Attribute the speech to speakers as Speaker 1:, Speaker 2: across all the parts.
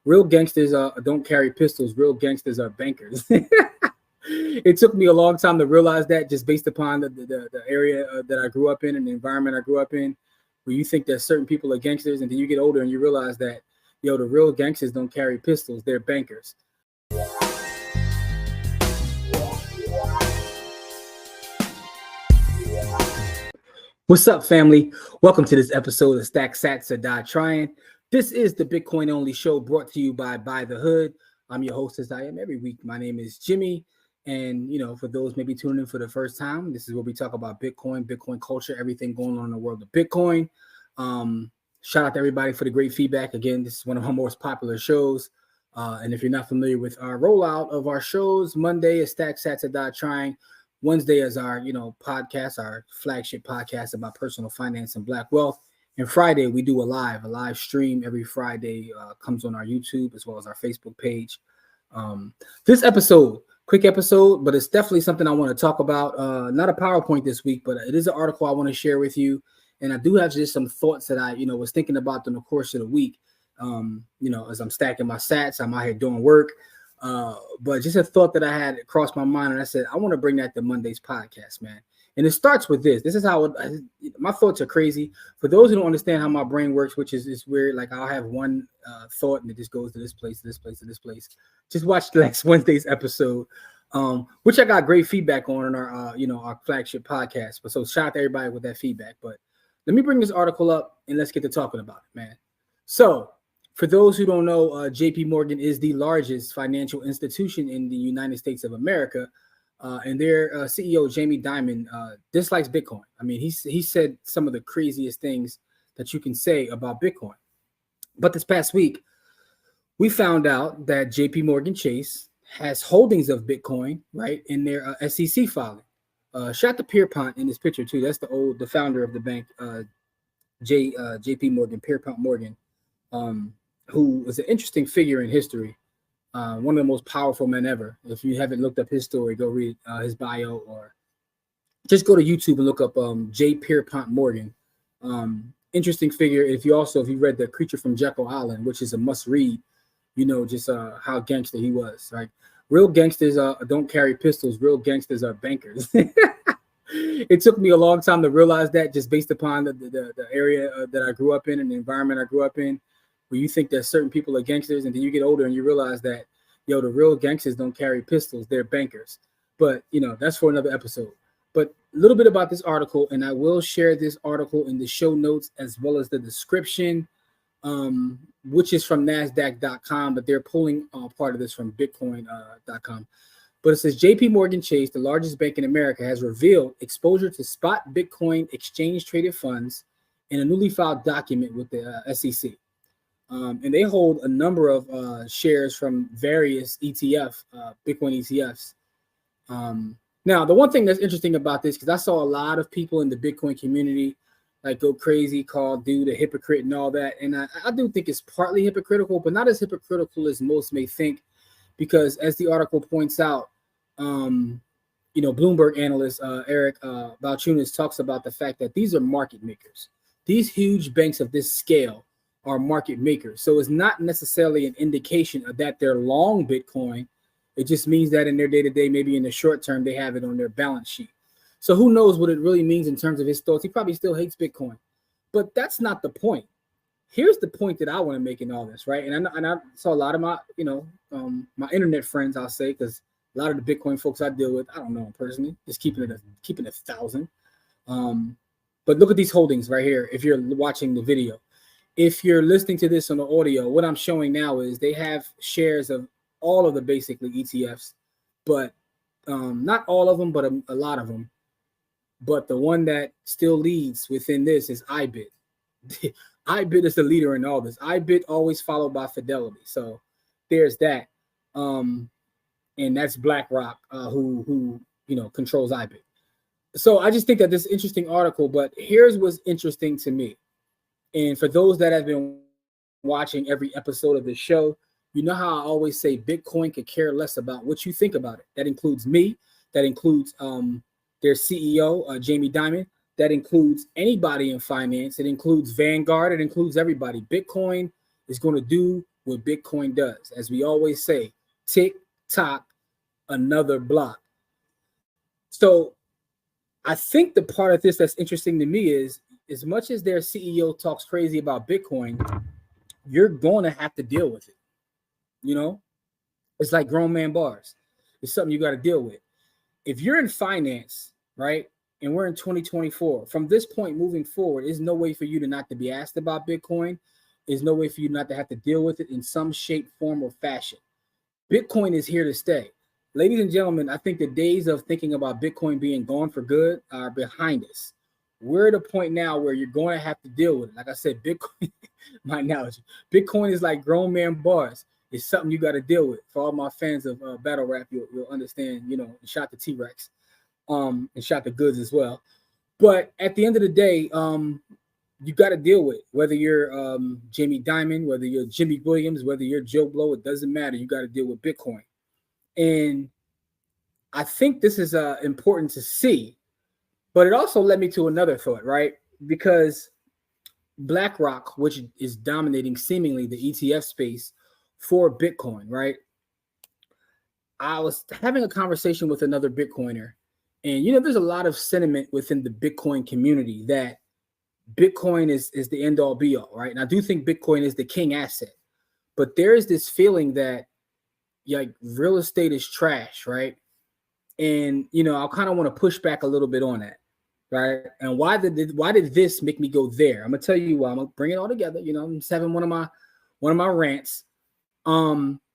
Speaker 1: real gangsters don't carry pistols. Real gangsters are bankers. It took me a long time to realize that, just based upon the area that I grew up in and the environment I grew up in, where you think that certain people are gangsters, and then you get older and you realize that, the real gangsters don't carry pistols. They're bankers. What's up, family? Welcome to this episode of Stack Sats or Die Trying. This is the Bitcoin only show brought to you by the Hood. I'm your host, as I am every week. My name is Jimmy. And, for those maybe tuning in for the first time, this is where we talk about Bitcoin culture, everything going on in the world of Bitcoin. Shout out to everybody for the great feedback. Again, this is one of our most popular shows. And if you're not familiar with our rollout of our shows, Monday is Stack Sats or Die Trying. Wednesday is our, podcast, our flagship podcast about personal finance and Black wealth. And Friday, we do a live stream every Friday, comes on our YouTube as well as our Facebook page. This episode, quick episode, but it's definitely something I want to talk about. Not a PowerPoint this week, but it is an article I want to share with you. And I do have just some thoughts that I, was thinking about in the course of the week. As I'm stacking my sats, I'm out here doing work. But just a thought that I had crossed my mind, and I said, I want to bring that to Monday's podcast, man. And it starts with this. This is how my thoughts are crazy. For those who don't understand how my brain works, which is weird, like I'll have one thought and it just goes to this place, to this place, to this place. Just watch the next Wednesday's episode, which I got great feedback on our, our flagship podcast. But so shout out to everybody with that feedback. But let me bring this article up and let's get to talking about it, man. So for those who don't know, JP Morgan is the largest financial institution in the United States of America. And their CEO, Jamie Dimon, dislikes Bitcoin. I mean, he said some of the craziest things that you can say about Bitcoin. But this past week, we found out that JP Morgan Chase has holdings of Bitcoin, right, in their SEC filing. Shout out to Pierpont in this picture, too. That's the founder of the bank, JP Morgan, Pierpont Morgan, who was an interesting figure in history. One of the most powerful men ever. If you haven't looked up his story, go read his bio, or just go to YouTube and look up J. Pierpont Morgan. Interesting figure. If you read The Creature from Jekyll Island, which is a must read, just how gangster he was. Right? Real gangsters don't carry pistols. Real gangsters are bankers. It took me a long time to realize that, just based upon the area that I grew up in and the environment I grew up in, where you think that certain people are gangsters, and then you get older and you realize that, the real gangsters don't carry pistols. They're bankers. But, that's for another episode. But a little bit about this article, and I will share this article in the show notes as well as the description, which is from NASDAQ.com, but they're pulling part of this from Bitcoin.com. But it says JP Morgan Chase, the largest bank in America, has revealed exposure to spot Bitcoin exchange-traded funds in a newly filed document with the SEC. And they hold a number of shares from various Bitcoin ETFs. Now, the one thing that's interesting about this, because I saw a lot of people in the Bitcoin community like go crazy, call dude a hypocrite and all that. And I do think it's partly hypocritical, but not as hypocritical as most may think, because as the article points out, Bloomberg analyst Eric Balchunas talks about the fact that these are market makers. These huge banks of this scale are market makers. So it's not necessarily an indication of that they're long Bitcoin. It just means that in their day-to-day, maybe in the short term, they have it on their balance sheet. So who knows what it really means in terms of his thoughts. He probably still hates Bitcoin, but that's not the point. Here's the point that I want to make in all this, right? And I saw a lot of my, my internet friends, I'll say, because a lot of the Bitcoin folks I deal with, I don't know them personally, just keeping it 1,000. But look at these holdings right here. If you're watching the video, if you're listening to this on the audio, what I'm showing now is they have shares of all of the basically ETFs, but not all of them, but a lot of them. But the one that still leads within this is IBIT. IBIT is the leader in all this. IBIT always followed by Fidelity. So there's that. And that's BlackRock, who controls IBIT. So I just think that this is an interesting article, but here's what's interesting to me. And for those that have been watching every episode of this show, you know how I always say Bitcoin could care less about what you think about it. That includes me. That includes their CEO, Jamie Dimon. That includes anybody in finance. It includes Vanguard. It includes everybody. Bitcoin is going to do what Bitcoin does. As we always say, tick tock, another block. So I think the part of this that's interesting to me is, as much as their CEO talks crazy about Bitcoin, you're going to have to deal with it. You know, it's like grown man bars. It's something you got to deal with. If you're in finance, right, and we're in 2024, from this point moving forward, there's no way for you to not to be asked about Bitcoin. There's no way for you not to have to deal with it in some shape, form, or fashion. Bitcoin is here to stay. Ladies and gentlemen, I think the days of thinking about Bitcoin being gone for good are behind us. We're at a point now where you're going to have to deal with it. Like I said, Bitcoin, my analogy, Bitcoin is like grown man bars. It's something you got to deal with. For all my fans of battle rap, you'll understand, you know, shot the T-Rex, and shot the goods as well. But at the end of the day, you got to deal with it. Whether you're Jamie Dimon, whether you're Jimmy Williams, whether you're Joe Blow, it doesn't matter. You got to deal with Bitcoin. And I think this is important to see, but it also led me to another thought, right? Because BlackRock, which is dominating seemingly the ETF space for Bitcoin, right? I was having a conversation with another Bitcoiner, and you know, there's a lot of sentiment within the Bitcoin community that Bitcoin is the end all be all, right? And I do think Bitcoin is the king asset, but there is this feeling that like real estate is trash, right? And you know, I kind of want to push back a little bit on that, right? And why did this make me go there? I'm gonna tell you why. I'm gonna bring it all together. You know, I'm just having one of my rants,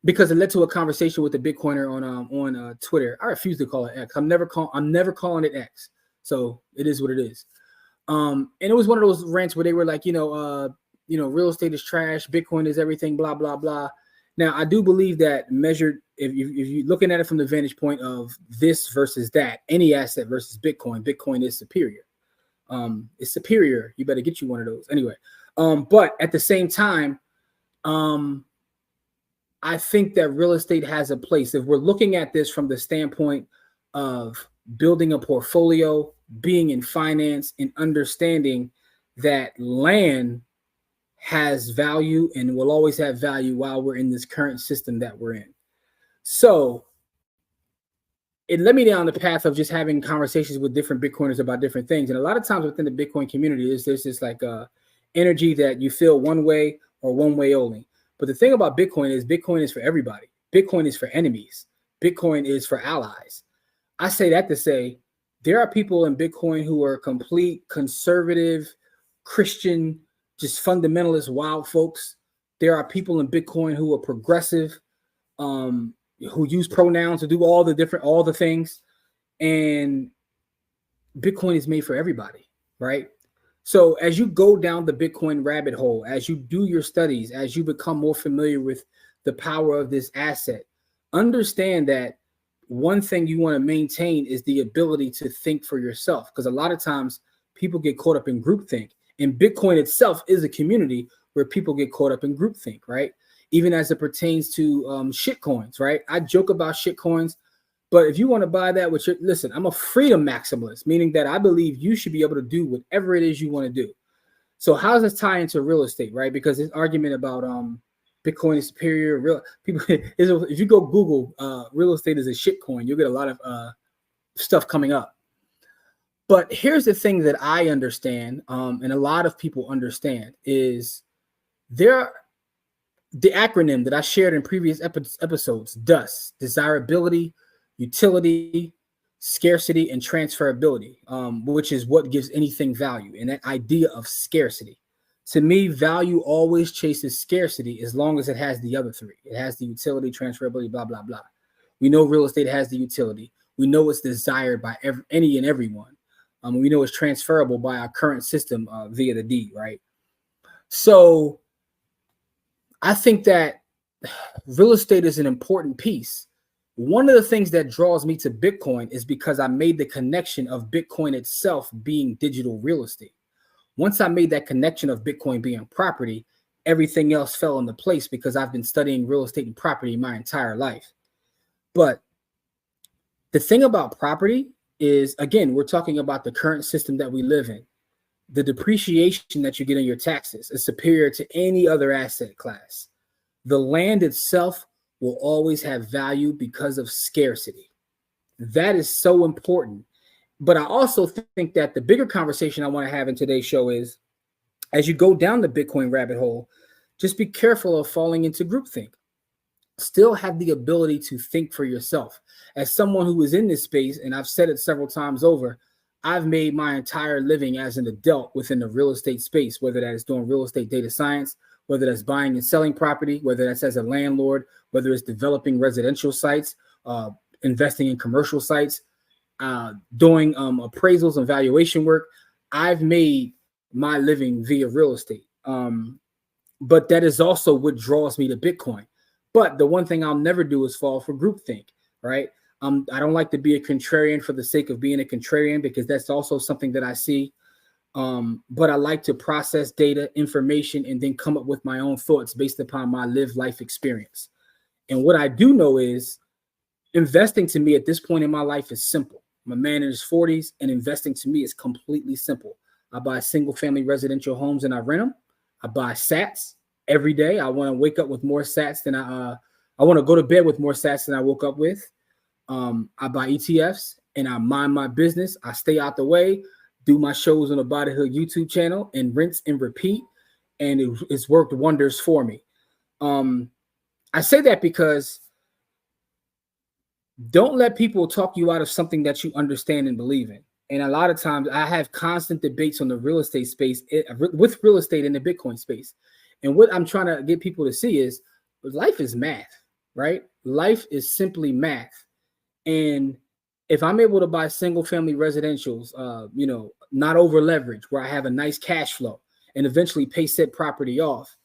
Speaker 1: because it led to a conversation with a Bitcoiner on Twitter. I refuse to call it X. I'm never calling it X. So it is what it is. And it was one of those rants where they were like, real estate is trash, Bitcoin is everything, blah blah blah. Now, I do believe that measured, if you're looking at it from the vantage point of this versus that, any asset versus Bitcoin, Bitcoin is superior. It's superior. You better get you one of those. Anyway, but at the same time, I think that real estate has a place. If we're looking at this from the standpoint of building a portfolio, being in finance, and understanding that land has value and will always have value while we're in this current system that we're in. So it led me down the path of just having conversations with different Bitcoiners about different things. And a lot of times within the Bitcoin community, there's this like energy that you feel one way or one way only. But the thing about Bitcoin is for everybody. Bitcoin is for enemies. Bitcoin is for allies. I say that to say there are people in Bitcoin who are complete conservative, Christian, just fundamentalist, wild folks. There are people in Bitcoin who are progressive, who use pronouns to do all the things. And Bitcoin is made for everybody, right? So as you go down the Bitcoin rabbit hole, as you do your studies, as you become more familiar with the power of this asset, understand that one thing you want to maintain is the ability to think for yourself. Because a lot of times people get caught up in groupthink. And Bitcoin itself is a community where people get caught up in groupthink, right? Even as it pertains to shit coins, right? I joke about shit coins, but if you want to buy that, listen, I'm a freedom maximalist, meaning that I believe you should be able to do whatever it is you want to do. So how does this tie into real estate, right? Because this argument about Bitcoin is superior, if you go Google real estate is a shit coin, you'll get a lot of stuff coming up. But here's the thing that I understand, and a lot of people understand, is the acronym that I shared in previous episodes, DUS, desirability, utility, scarcity, and transferability, which is what gives anything value. And that idea of scarcity. To me, value always chases scarcity as long as it has the other three. It has the utility, transferability, blah, blah, blah. We know real estate has the utility. We know it's desired by any and everyone. We know it's transferable by our current system via the deed, right? So I think that real estate is an important piece. One of the things that draws me to Bitcoin is because I made the connection of Bitcoin itself being digital real estate. Once I made that connection of Bitcoin being property, everything else fell into place because I've been studying real estate and property my entire life. But the thing about property is, again, we're talking about the current system that we live in. The depreciation that you get in your taxes is superior to any other asset class. The land itself will always have value because of scarcity. That is so important. But I also think that the bigger conversation I want to have in today's show is, as you go down the Bitcoin rabbit hole, just be careful of falling into groupthink. Still have the ability to think for yourself. As someone who is in this space, and I've said it several times over, I've made my entire living as an adult within the real estate space, whether that is doing real estate data science, whether that's buying and selling property, whether that's as a landlord, whether it's developing residential sites, investing in commercial sites, doing appraisals and valuation work. I've made my living via real estate. But that is also what draws me to Bitcoin. But the one thing I'll never do is fall for groupthink, right? I don't like to be a contrarian for the sake of being a contrarian, because that's also something that I see. But I like to process data, information, and then come up with my own thoughts based upon my lived life experience. And what I do know is investing to me at this point in my life is simple. I'm a man in his 40s, and investing to me is completely simple. I buy single family residential homes and I rent them. I buy sats every day. I want to wake up with more sats than I want to go to bed with more sats than I woke up with. I buy ETFs and I mind my business. I stay out the way, do my shows on the By the Hood YouTube channel, and rinse and repeat. And it's worked wonders for me. I say that because don't let people talk you out of something that you understand and believe in. And a lot of times I have constant debates on the real estate space with real estate in the Bitcoin space. And what I'm trying to get people to see is life is math, right? Life is simply math. And if I'm able to buy single family residentials, not over leverage, where I have a nice cash flow and eventually pay said property off,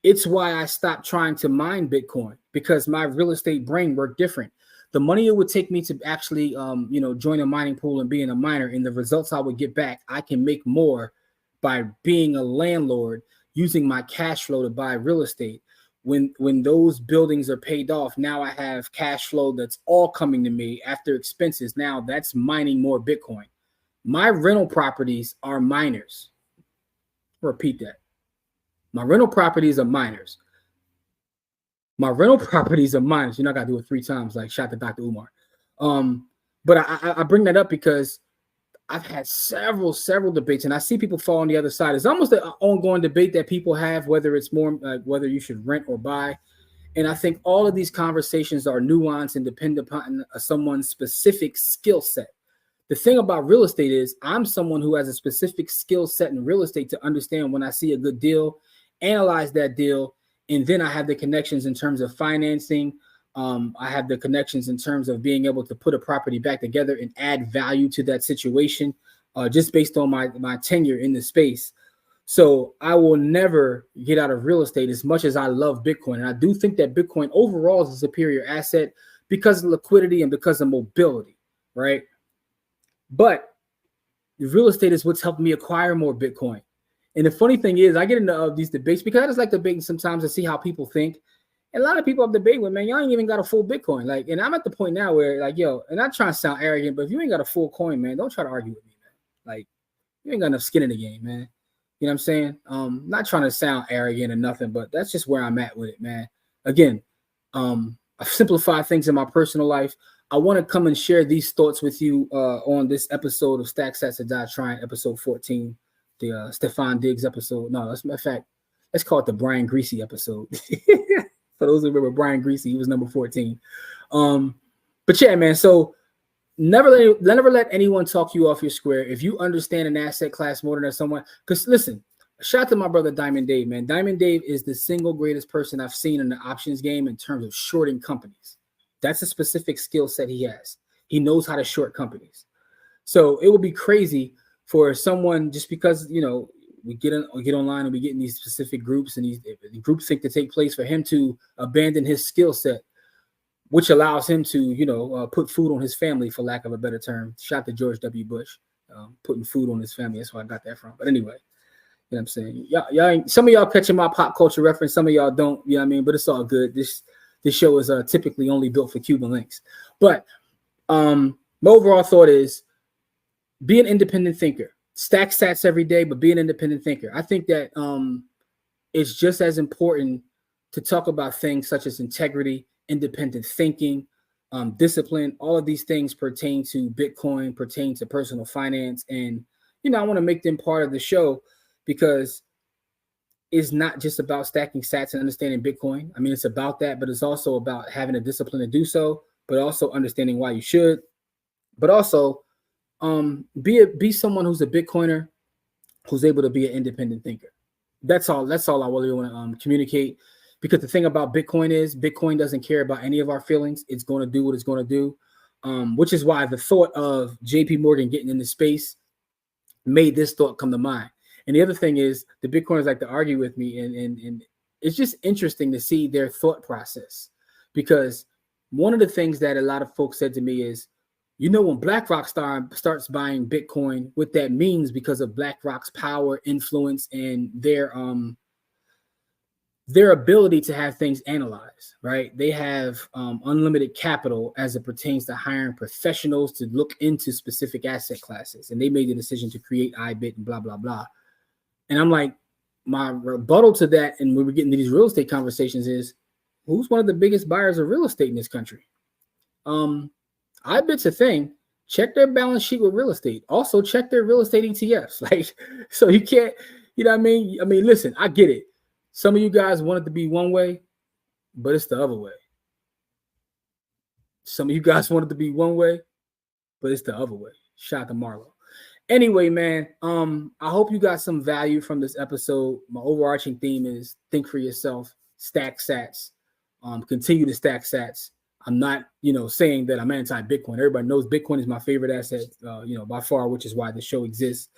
Speaker 1: it's why I stopped trying to mine Bitcoin, because my real estate brain worked different. The money it would take me to actually, join a mining pool and being a miner, and the results I would get back, I can make more by being a landlord, using my cash flow to buy real estate. When those buildings are paid off, now I have cash flow that's all coming to me after expenses. Now that's mining more Bitcoin. My rental properties are miners. Repeat that. My rental properties are miners. My rental properties are miners. You know, I got to do it 3 times, like shout to Dr. Umar. But I bring that up because I've had several debates, and I see people fall on the other side. It's almost an ongoing debate that people have, whether it's more like whether you should rent or buy. And I think all of these conversations are nuanced and depend upon someone's specific skill set. The thing about real estate is I'm someone who has a specific skill set in real estate to understand when I see a good deal, analyze that deal, and then I have the connections in terms of financing. I have the connections in terms of being able to put a property back together and add value to that situation, just based on my tenure in the space. So I will never get out of real estate as much as I love Bitcoin. And I do think that Bitcoin overall is a superior asset because of liquidity and because of mobility, right? But real estate is what's helped me acquire more Bitcoin. And the funny thing is, I get into these debates because I just like debating sometimes to see how people think. And a lot of people I'm debating with, man, y'all ain't even got a full Bitcoin. Like, and I'm at the point now where, like, yo, and I'm not trying to sound arrogant, but if you ain't got a full coin, man, don't try to argue with me, man. Like, you ain't got enough skin in the game, man. You know what I'm saying? Not trying to sound arrogant or nothing, but that's just where I'm at with it, man. Again, I've simplified things in my personal life. I want to come and share these thoughts with you on this episode of Stack Sats or Die Trying, episode 14, the Stefan Diggs episode. No, that's a matter of fact, let's call it the Brian Greasy episode. For those who remember Brian Greasy, he was number 14. But yeah, man, so never let anyone talk you off your square. If you understand an asset class more than someone, because listen, shout out to my brother Diamond Dave, man. Diamond Dave is the single greatest person I've seen in the options game in terms of shorting companies. That's a specific skill set he has. He knows how to short companies. So it would be crazy for someone, just because, you know, we get online and we get in these specific groups and the groups think to take place, for him to abandon his skill set, which allows him to, you know, put food on his family, for lack of a better term. Shout out to George W. Bush, putting food on his family. That's where I got that from. But anyway, you know what I'm saying? Y'all, some of y'all catching my pop culture reference, some of y'all don't, you know what I mean? But it's all good. This show is typically only built for Cuban links. But my overall thought is be an independent thinker. Stack sats every day, but be an independent thinker. I think that it's just as important to talk about things such as integrity, independent thinking, discipline. All of these things pertain to Bitcoin, pertain to personal finance. And, I want to make them part of the show because it's not just about stacking sats and understanding Bitcoin. I mean, it's about that, but it's also about having a discipline to do so, but also understanding why you should, but also be someone who's a Bitcoiner who's able to be an independent thinker. That's all I really want to communicate, because the thing about Bitcoin is Bitcoin doesn't care about any of our feelings. It's going to do what it's going to do, which is why the thought of JP Morgan getting into space made this thought come to mind. And the other thing is the Bitcoiners like to argue with me, and it's just interesting to see their thought process, because one of the things that a lot of folks said to me is, when BlackRock starts buying Bitcoin, what that means because of BlackRock's power, influence, and their ability to have things analyzed, right? They have unlimited capital as it pertains to hiring professionals to look into specific asset classes. And they made the decision to create IBIT and blah, blah, blah. And I'm like, my rebuttal to that, and when we're getting to these real estate conversations, is who's one of the biggest buyers of real estate in this country? IBIT's a thing. Check their balance sheet with real estate. Also check their real estate ETFs. So you can't, what I mean? I mean, listen, I get it. Some of you guys want it to be one way, but it's the other way. Some of you guys want it to be one way, but it's the other way. Shout out to Marlo. Anyway, man, I hope you got some value from this episode. My overarching theme is think for yourself, stack sats, continue to stack sats. I'm not, saying that I'm anti-Bitcoin. Everybody knows Bitcoin is my favorite asset, by far, which is why the show exists.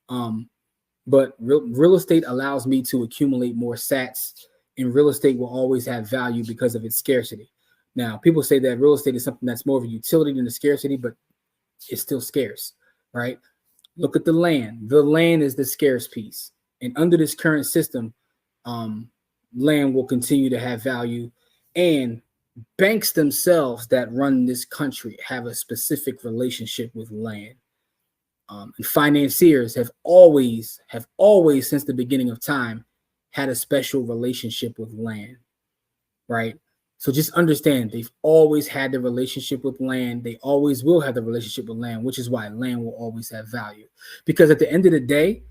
Speaker 1: But real estate allows me to accumulate more sats, and real estate will always have value because of its scarcity. Now, people say that real estate is something that's more of a utility than a scarcity, but it's still scarce, right? Look at the land. The land is the scarce piece. And under this current system, land will continue to have value. And banks themselves that run this country have a specific relationship with land. And financiers have always since the beginning of time had a special relationship with land, right? So just understand, they've always had the relationship with land. They always will have the relationship with land, which is why land will always have value. Because at the end of the day,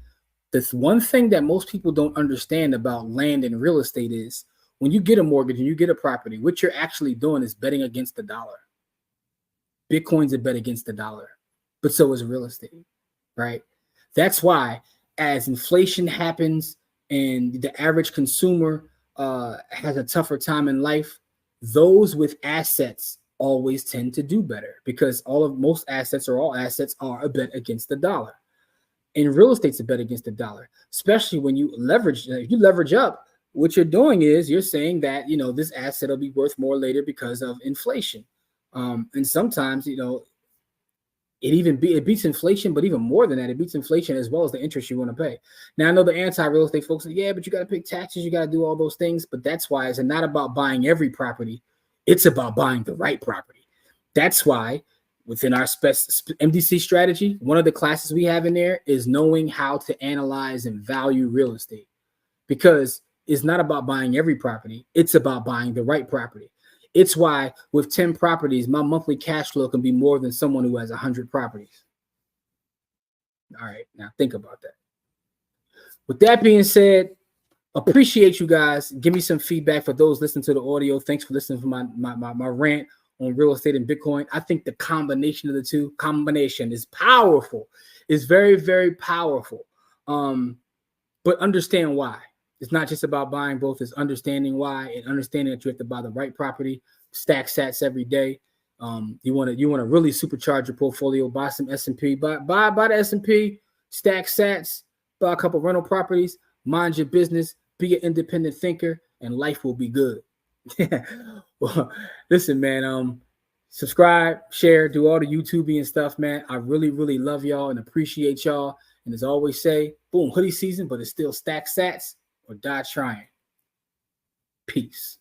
Speaker 1: this one thing that most people don't understand about land and real estate is when you get a mortgage and you get a property, what you're actually doing is betting against the dollar. Bitcoin's a bet against the dollar, but so is real estate, right? That's why as inflation happens and the average consumer has a tougher time in life, those with assets always tend to do better, because most assets or all assets are a bet against the dollar. And real estate's a bet against the dollar, especially when you leverage. If you leverage up, what you're doing is you're saying that, this asset will be worth more later because of inflation. And sometimes, it beats inflation, but even more than that, it beats inflation as well as the interest you want to pay. Now, I know the anti-real estate folks say, yeah, but you got to pay taxes, you got to do all those things. But that's why it's not about buying every property. It's about buying the right property. That's why within our MDC strategy, one of the classes we have in there is knowing how to analyze and value real estate, because it's not about buying every property. It's about buying the right property. It's why with 10 properties, my monthly cash flow can be more than someone who has 100 properties. All right, now think about that. With that being said, appreciate you guys. Give me some feedback for those listening to the audio. Thanks for listening to my rant on real estate and Bitcoin. I think the combination of the two is powerful. It's very, very powerful. But understand why. It's not just about buying both. It's understanding why and understanding that you have to buy the right property, stack sats every day. You want to really supercharge your portfolio. Buy some S&P. Buy the S&P, stack sats, buy a couple rental properties, mind your business, be an independent thinker, and life will be good. Well, listen, man. Subscribe, share, do all the YouTubing and stuff, man. I really, really love y'all and appreciate y'all. And as I always say, boom, hoodie season, but it's still stack sats or die trying. Peace.